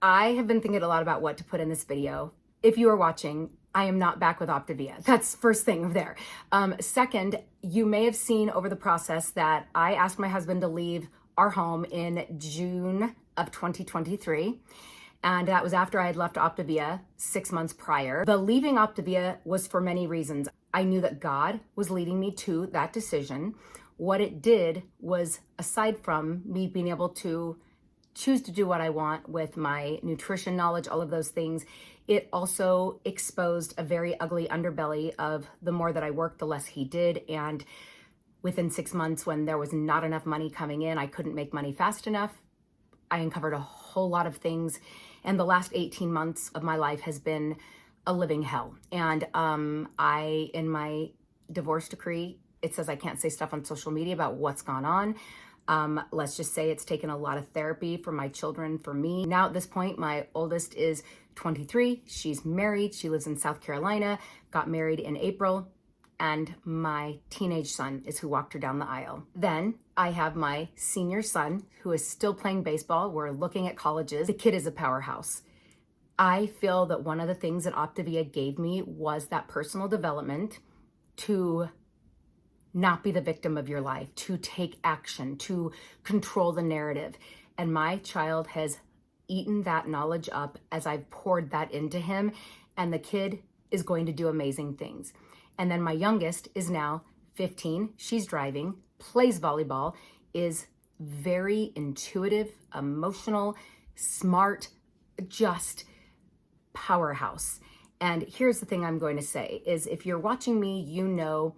I have been thinking a lot about what to put in this video. If you are watching, I am not back with Optavia. That's first thing there. Second, you may have seen over the process that I asked my husband to leave our home in June of 2023. And that was after I had left Optavia 6 months prior. The leaving Optavia was for many reasons. I knew that God was leading me to that decision. What it did was, aside from me being able to choose to do what I want with my nutrition knowledge, all of those things, it also exposed a very ugly underbelly of the more that I worked, the less he did. And within 6 months, when there was not enough money coming in, I couldn't make money fast enough, I uncovered a whole lot of things. And the last 18 months of my life has been a living hell. And in my divorce decree, it says I can't say stuff on social media about what's gone on. Let's just say it's taken a lot of therapy for my children, for me. Now at this point, my oldest is 23. She's married. She lives in South Carolina, got married in April. And my teenage son is who walked her down the aisle. Then I have my senior son who is still playing baseball. We're looking at colleges. The kid is a powerhouse. I feel that one of the things that Optavia gave me was that personal development to not be the victim of your life, to take action, to control the narrative. And my child has eaten that knowledge up as I've poured that into him. And the kid is going to do amazing things. And then my youngest is now 15. She's driving, plays volleyball, is very intuitive, emotional, smart, just powerhouse. And here's the thing I'm going to say is, if you're watching me, you know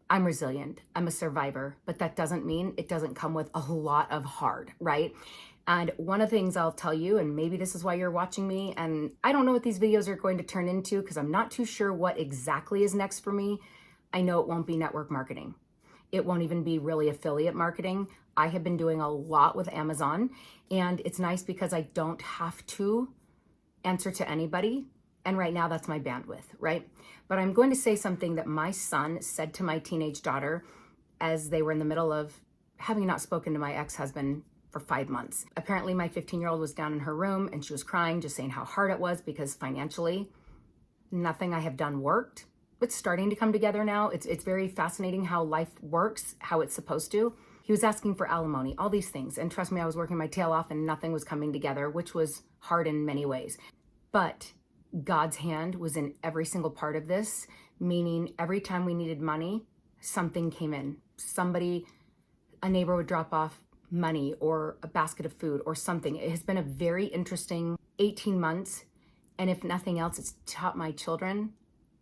I'm resilient. I'm a survivor, but that doesn't mean it doesn't come with a lot of hard, right? And one of the things I'll tell you, and maybe this is why you're watching me, and I don't know what these videos are going to turn into because I'm not too sure what exactly is next for me. I know it won't be network marketing. It won't even be really affiliate marketing. I have been doing a lot with Amazon, and it's nice because I don't have to answer to anybody. And right now that's my bandwidth, right? But I'm going to say something that my son said to my teenage daughter as they were in the middle of having not spoken to my ex-husband for 5 months. Apparently my 15-year-old was down in her room and she was crying, just saying how hard it was because financially, nothing I have done worked. It's starting to come together now. It's very fascinating how life works, how it's supposed to. He was asking for alimony, all these things. And trust me, I was working my tail off and nothing was coming together, which was hard in many ways. But God's hand was in every single part of this, meaning every time we needed money, something came in. A neighbor would drop off money or a basket of food or something. It has been a very interesting 18 months. And if nothing else, it's taught my children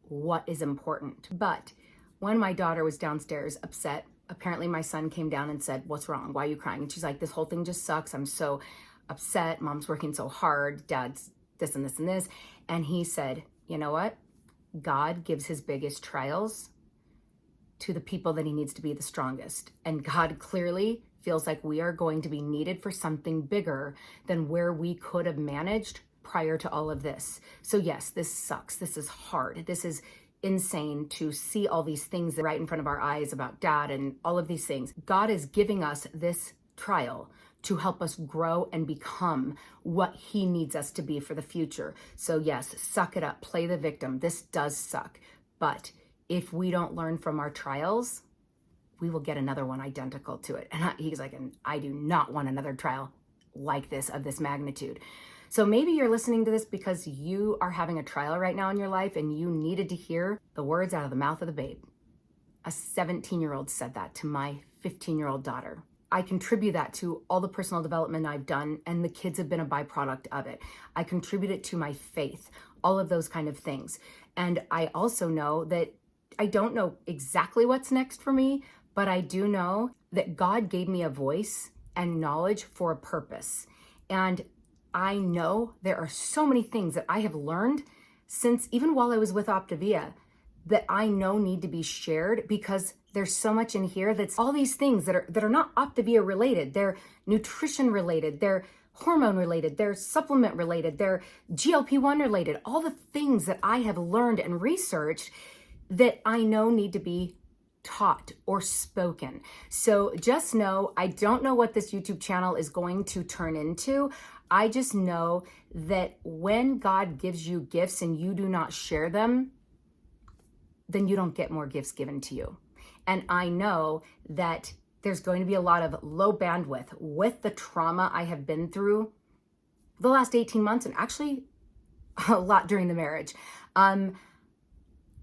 what is important. But when my daughter was downstairs upset, apparently my son came down and said, "What's wrong? Why are you crying?" And she's like, "This whole thing just sucks. I'm so upset. Mom's working so hard. Dad's this and this and this." And he said, "You know what? God gives his biggest trials to the people that he needs to be the strongest. And God clearly feels like we are going to be needed for something bigger than where we could have managed prior to all of this. So yes, this sucks. This is hard. This is insane to see all these things right in front of our eyes about dad and all of these things. God is giving us this trial to help us grow and become what he needs us to be for the future. So yes, suck it up, play the victim. This does suck. But if we don't learn from our trials, we will get another one identical to it." And he's like, "And I do not want another trial like this, of this magnitude." So maybe you're listening to this because you are having a trial right now in your life and you needed to hear the words out of the mouth of the babe. A 17-year-old said that to my 15-year-old daughter. I contribute that to all the personal development I've done, and the kids have been a byproduct of it. I contribute it to my faith, all of those kind of things. And I also know that I don't know exactly what's next for me, but I do know that God gave me a voice and knowledge for a purpose. And I know there are so many things that I have learned since, even while I was with Optavia, that I know need to be shared, because there's so much in here that's all these things that are not Optavia related. They're nutrition related, they're hormone related, they're supplement related, they're GLP-1 related, all the things that I have learned and researched that I know need to be taught or spoken. So just know, I don't know what this YouTube channel is going to turn into. I just know that when God gives you gifts and you do not share them, then you don't get more gifts given to you. And I know that there's going to be a lot of low bandwidth with the trauma I have been through the last 18 months, and actually a lot during the marriage. I'm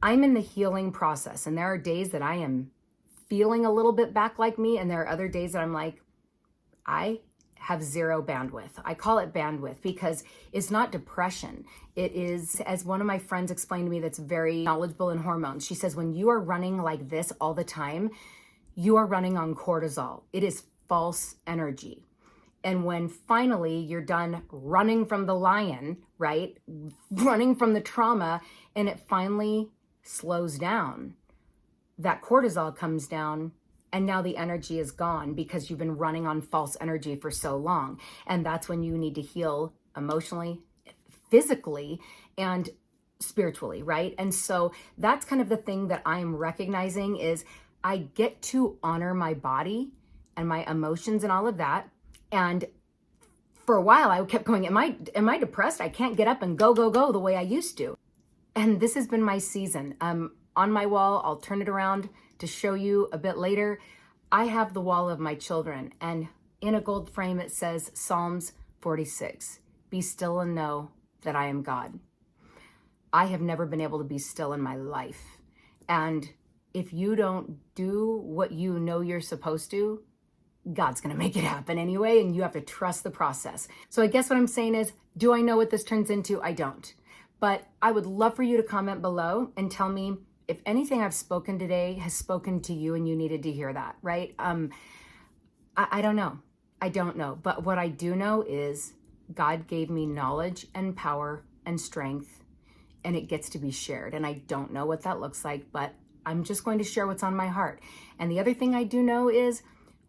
in the healing process, and there are days that I am feeling a little bit back like me, and there are other days that I'm like, I have zero bandwidth. I call it bandwidth because it's not depression. It is, as one of my friends explained to me that's very knowledgeable in hormones, she says, when you are running like this all the time, you are running on cortisol. It is false energy. And when finally you're done running from the lion, right? Running from the trauma, and it finally slows down, that cortisol comes down, and now the energy is gone because you've been running on false energy for so long. And that's when you need to heal emotionally, physically, and spiritually, right? And so that's kind of the thing that I'm recognizing is I get to honor my body and my emotions and all of that. And for a while I kept going, am I depressed? I can't get up and go the way I used to. And this has been my season. On my wall, I'll turn it around to show you a bit later. I have the wall of my children, and in a gold frame it says Psalms 46, be still and know that I am God. I have never been able to be still in my life. And if you don't do what you know you're supposed to, God's going to make it happen anyway, and you have to trust the process. So I guess what I'm saying is, do I know what this turns into? I don't. But I would love for you to comment below and tell me if anything I've spoken today has spoken to you and you needed to hear that, right? I don't know. I don't know. But what I do know is God gave me knowledge and power and strength, and it gets to be shared. And I don't know what that looks like, but I'm just going to share what's on my heart. And the other thing I do know is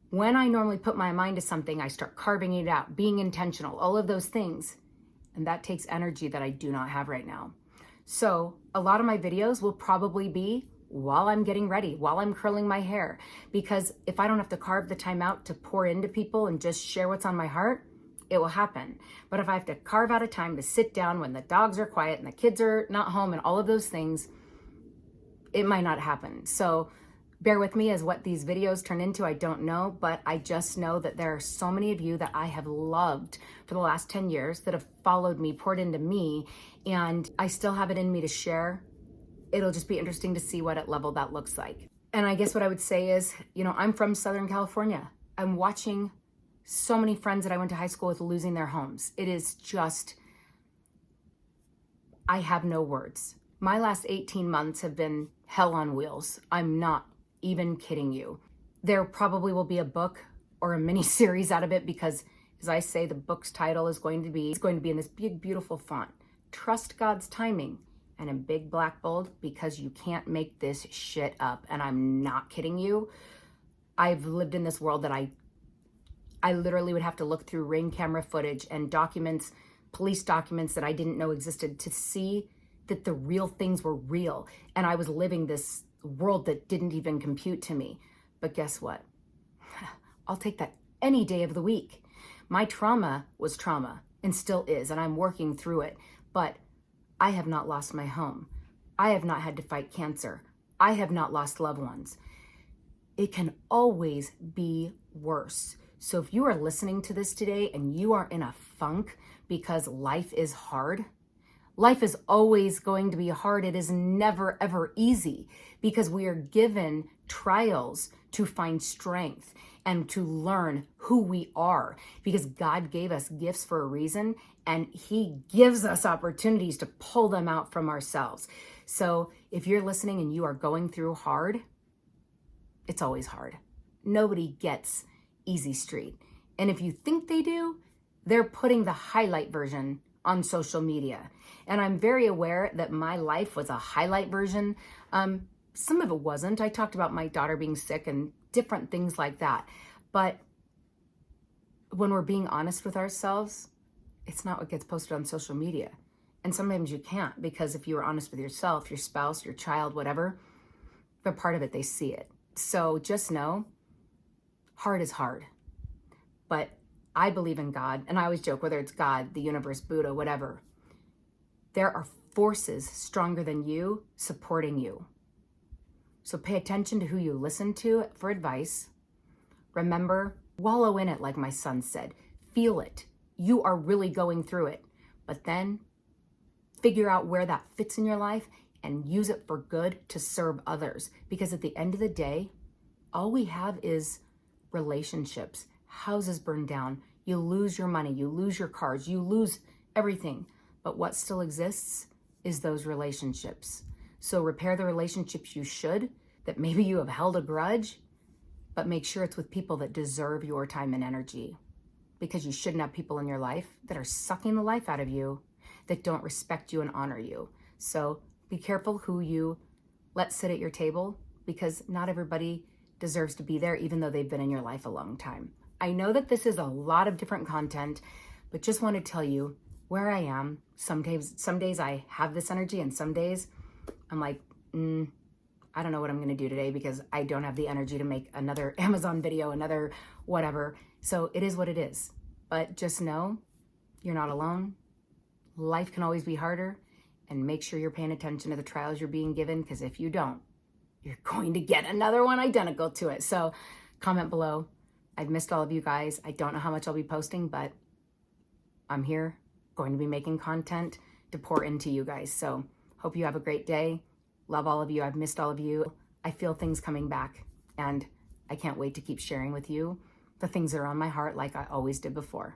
when I normally put my mind to something, I start carving it out, being intentional, all of those things. And that takes energy that I do not have right now. So a lot of my videos will probably be while I'm getting ready, while I'm curling my hair, because if I don't have to carve the time out to pour into people and just share what's on my heart, it will happen. But if I have to carve out a time to sit down when the dogs are quiet and the kids are not home and all of those things, it might not happen. So bear with me as what these videos turn into. I don't know, but I just know that there are so many of you that I have loved for the last 10 years that have followed me, poured into me, and I still have it in me to share. It'll just be interesting to see what level that looks like. And I guess what I would say is, I'm from Southern California. I'm watching so many friends that I went to high school with losing their homes. It is just, I have no words. My last 18 months have been hell on wheels. I'm not even kidding you. There probably will be a book or a mini series out of it because, as I say, the book's title is going to be in this big, beautiful font. Trust God's timing, and in big black bold, because you can't make this shit up. And I'm not kidding you. I've lived in this world that I literally would have to look through Ring camera footage and documents, police documents that I didn't know existed to see that the real things were real. And I was living this world that didn't even compute to me. But guess what? I'll take that any day of the week. My trauma was trauma and still is, and I'm working through it. But I have not lost my home. I have not had to fight cancer. I have not lost loved ones. It can always be worse. So if you are listening to this today and you are in a funk because life is hard, life is always going to be hard. It is never, ever easy because we are given trials to find strength and to learn who we are, because God gave us gifts for a reason, and He gives us opportunities to pull them out from ourselves. So if you're listening and you are going through hard, it's always hard. Nobody gets easy street. And if you think they do, they're putting the highlight version on social media. And I'm very aware that my life was a highlight version. Some of it wasn't. I talked about my daughter being sick and different things like that. But when we're being honest with ourselves, it's not what gets posted on social media. And sometimes you can't, because if you were honest with yourself, your spouse, your child, whatever, they're part of it, they see it. So just know, hard is hard. But I believe in God, and I always joke, whether it's God, the universe, Buddha, whatever, there are forces stronger than you supporting you. So pay attention to who you listen to for advice. Remember, wallow in it, like my son said. Feel it. You are really going through it. But then figure out where that fits in your life and use it for good to serve others. Because at the end of the day, all we have is relationships. Houses burn down. You lose your money. You lose your cars. You lose everything. But what still exists is those relationships. So repair the relationships you should, that maybe you have held a grudge, but make sure it's with people that deserve your time and energy. Because you shouldn't have people in your life that are sucking the life out of you, that don't respect you and honor you. So be careful who you let sit at your table, because not everybody deserves to be there, even though they've been in your life a long time. I know that this is a lot of different content, but just want to tell you where I am. Some days I have this energy, and some days I'm like, I don't know what I'm going to do today, because I don't have the energy to make another Amazon video, another whatever. So it is what it is. But just know you're not alone. Life can always be harder, and make sure you're paying attention to the trials you're being given, because if you don't, you're going to get another one identical to it. So comment below. I've missed all of you guys. I don't know how much I'll be posting, but I'm here, going to be making content to pour into you guys. So hope you have a great day. Love all of you. I've missed all of you. I feel things coming back, and I can't wait to keep sharing with you the things that are on my heart, like I always did before.